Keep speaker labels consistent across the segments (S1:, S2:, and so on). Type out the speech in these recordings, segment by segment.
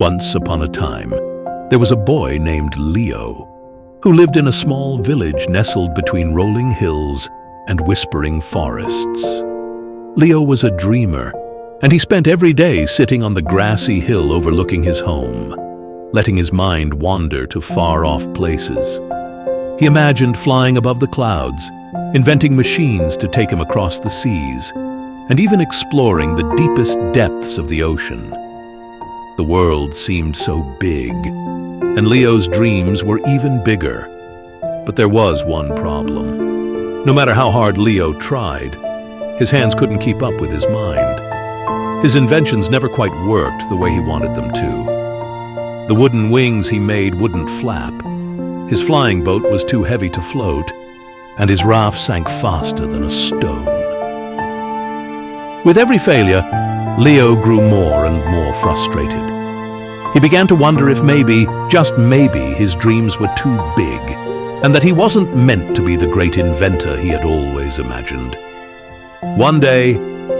S1: Once upon a time, there was a boy named Leo who lived in a small village nestled between rolling hills and whispering forests. Leo was a dreamer, and he spent every day sitting on the grassy hill overlooking his home, letting his mind wander to far-off places. He imagined flying above the clouds, inventing machines to take him across the seas, and even exploring the deepest depths of the ocean. The world seemed so big, and Leo's dreams were even bigger. But there was one problem. No matter how hard Leo tried, his hands couldn't keep up with his mind. His inventions never quite worked the way he wanted them to. The wooden wings he made wouldn't flap, his flying boat was too heavy to float, and his raft sank faster than a stone. With every failure, Leo grew more and more frustrated. He began to wonder if maybe, just maybe, his dreams were too big, and that he wasn't meant to be the great inventor he had always imagined. One day,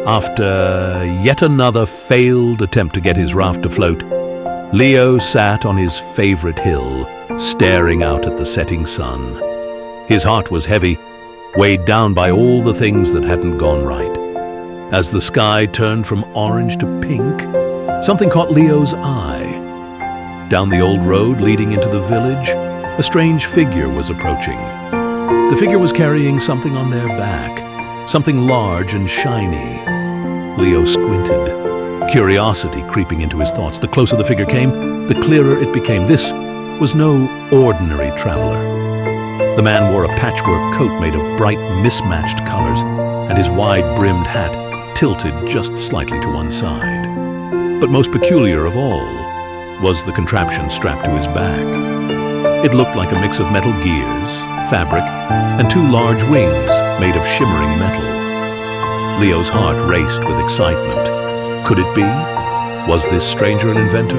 S1: after yet another failed attempt to get his raft afloat, Leo sat on his favorite hill, staring out at the setting sun. His heart was heavy, weighed down by all the things that hadn't gone right. As the sky turned from orange to pink, something caught Leo's eye. Down the old road leading into the village, a strange figure was approaching. The figure was carrying something on their back, something large and shiny. Leo squinted, curiosity creeping into his thoughts. The closer the figure came, the clearer it became. This was no ordinary traveler. The man wore a patchwork coat made of bright, mismatched colors, and his wide-brimmed hat tilted just slightly to one side. But most peculiar of all was the contraption strapped to his back. It looked like a mix of metal gears, fabric, and two large wings made of shimmering metal. Leo's heart raced with excitement. Could it be? Was this stranger an inventor?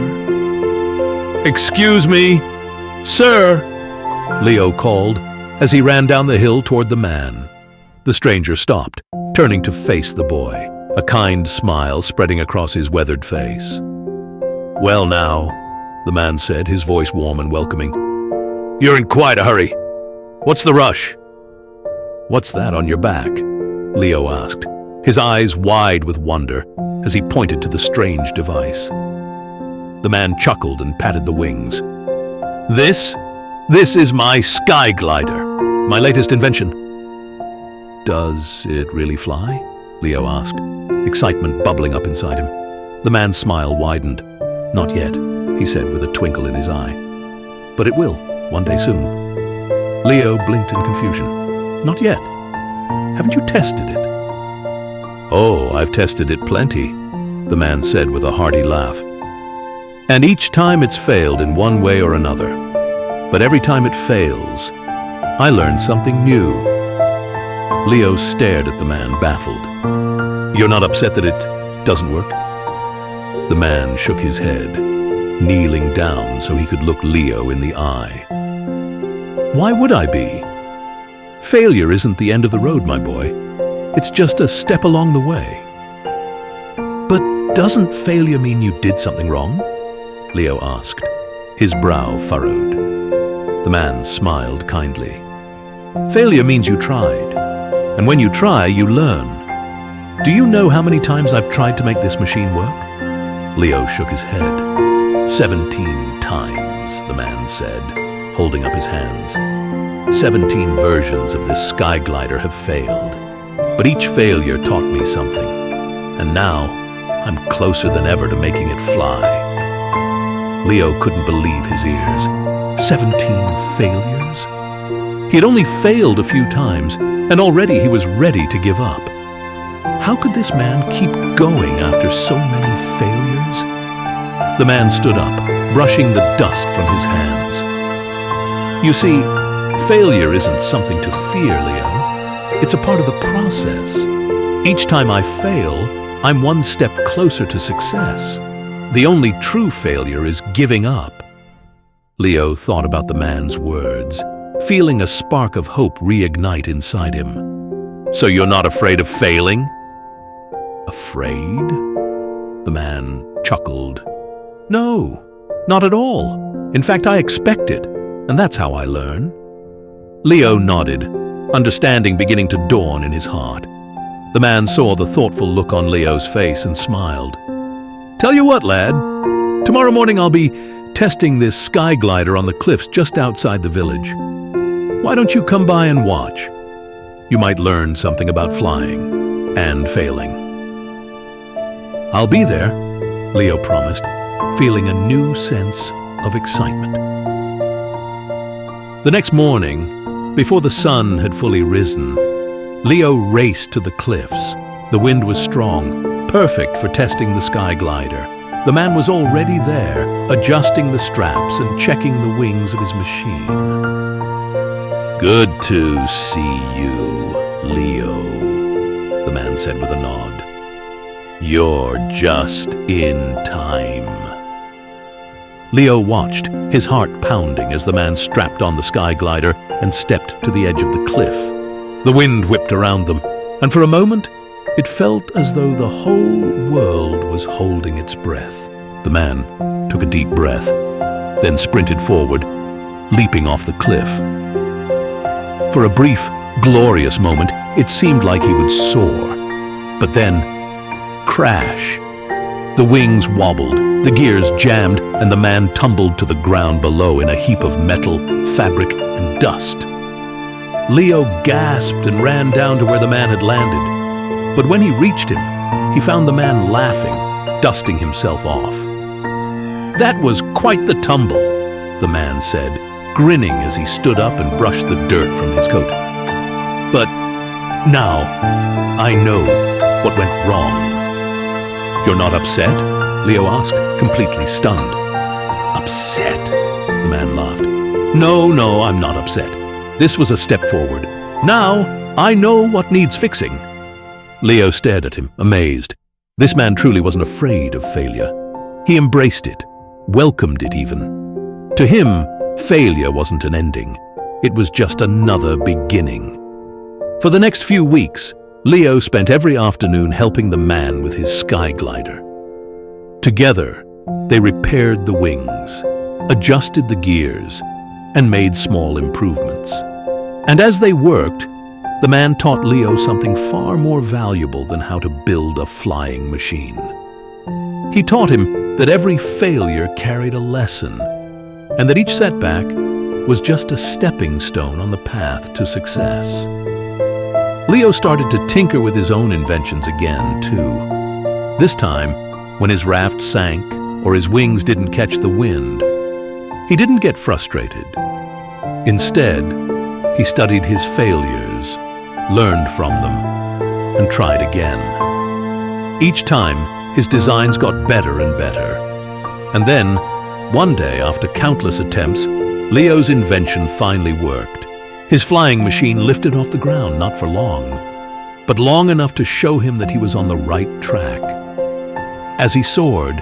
S1: "Excuse me, sir," Leo called as he ran down the hill toward the man. The stranger stopped, turning to face the boy, a kind smile spreading across his weathered face. "Well now," the man said, his voice warm and welcoming. "You're in quite a hurry. What's the rush?" "What's that on your back?" Leo asked, his eyes wide with wonder as he pointed to the strange device. The man chuckled and patted the wings. This is my Skyglider, my latest invention." "Does it really fly?" Leo asked, excitement bubbling up inside him. The man's smile widened. "Not yet," he said with a twinkle in his eye. "But it will, one day soon." Leo blinked in confusion. "Not yet? Haven't you tested it?" "Oh, I've tested it plenty," the man said with a hearty laugh. "And each time it's failed in one way or another. But every time it fails, I learn something new." Leo stared at the man, baffled. "You're not upset that it doesn't work?" The man shook his head, kneeling down so he could look Leo in the eye. "Why would I be? Failure isn't the end of the road, my boy. It's just a step along the way." "But doesn't failure mean you did something wrong?" Leo asked, his brow furrowed. The man smiled kindly. "Failure means you tried, and when you try, you learn. Do you know how many times I've tried to make this machine work?" Leo shook his head. 17 times, the man said, holding up his hands. 17 versions of this Skyglider have failed, but each failure taught me something, and now I'm closer than ever to making it fly. Leo couldn't believe his ears. 17 failures? He had only failed a few times, and already he was ready to give up. How could this man keep going after so many failures? The man stood up, brushing the dust from his hands. "You see, failure isn't something to fear, Leo. It's a part of the process. Each time I fail, I'm one step closer to success. The only true failure is giving up." Leo thought about the man's words, feeling a spark of hope reignite inside him. "So you're not afraid of failing?" "Afraid?" The man chuckled. "No, Not at all. In fact, I expect it, and that's how I learn. Leo nodded, understanding beginning to dawn in his heart. The man saw the thoughtful look on Leo's face and smiled. Tell you what, lad, tomorrow morning I'll be testing this Skyglider on the cliffs just outside the village. Why don't you come by and watch? You might learn something about flying and failing. I'll be there, Leo promised, feeling a new sense of excitement. The next morning, before the sun had fully risen, Leo raced to the cliffs. The wind was strong, perfect for testing the Skyglider. The man was already there, adjusting the straps and checking the wings of his machine. Good to see you, Leo, the man said with a nod. You're just in time. Leo watched, his heart pounding as the man strapped on the Skyglider and stepped to the edge of the cliff. The wind whipped around them, and for a moment, it felt as though the whole world was holding its breath. The man took a deep breath, then sprinted forward, leaping off the cliff. For a brief, glorious moment, it seemed like he would soar. But then, crash. The wings wobbled, the gears jammed, and the man tumbled to the ground below in a heap of metal, fabric, and dust. Leo gasped and ran down to where the man had landed. But when he reached him, he found the man laughing, dusting himself off. That was quite the tumble, the man said, grinning as he stood up and brushed the dirt from his coat. But now, I know what went wrong. You're not upset? Leo asked, completely stunned. Upset? The man laughed. No, I'm not upset. This was a step forward. Now, I know what needs fixing. Leo stared at him, amazed. This man truly wasn't afraid of failure. He embraced it, welcomed it even. To him, failure wasn't an ending. It was just another beginning. For the next few weeks, Leo spent every afternoon helping the man with his Skyglider. Together, they repaired the wings, adjusted the gears, and made small improvements. And as they worked, the man taught Leo something far more valuable than how to build a flying machine. He taught him that every failure carried a lesson, and that each setback was just a stepping stone on the path to success. Leo started to tinker with his own inventions again, too. This time, when his raft sank or his wings didn't catch the wind, he didn't get frustrated. Instead, he studied his failures, learned from them, and tried again. Each time, his designs got better and better. And then, one day, after countless attempts, Leo's invention finally worked. His flying machine lifted off the ground, not for long, but long enough to show him that he was on the right track. As he soared,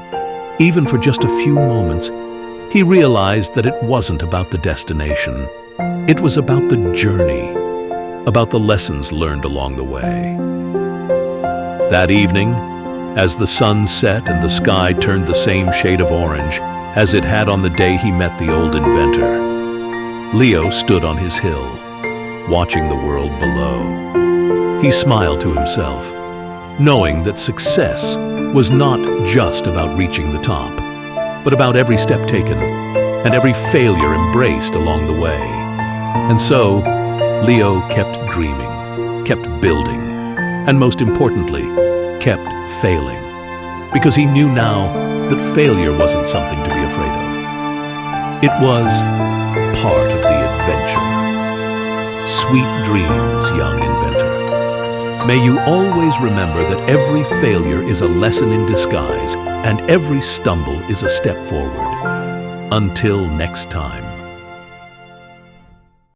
S1: even for just a few moments, he realized that it wasn't about the destination. It was about the journey, about the lessons learned along the way. That evening, as the sun set and the sky turned the same shade of orange as it had on the day he met the old inventor, Leo stood on his hill, watching the world below. He smiled to himself, knowing that success was not just about reaching the top, but about every step taken and every failure embraced along the way. And so, Leo kept dreaming, kept building, and most importantly, kept failing, because he knew now that failure wasn't something to be afraid of. It was part of the adventure. Sweet dreams, young inventor. May you always remember that every failure is a lesson in disguise, and every stumble is a step forward. Until next time.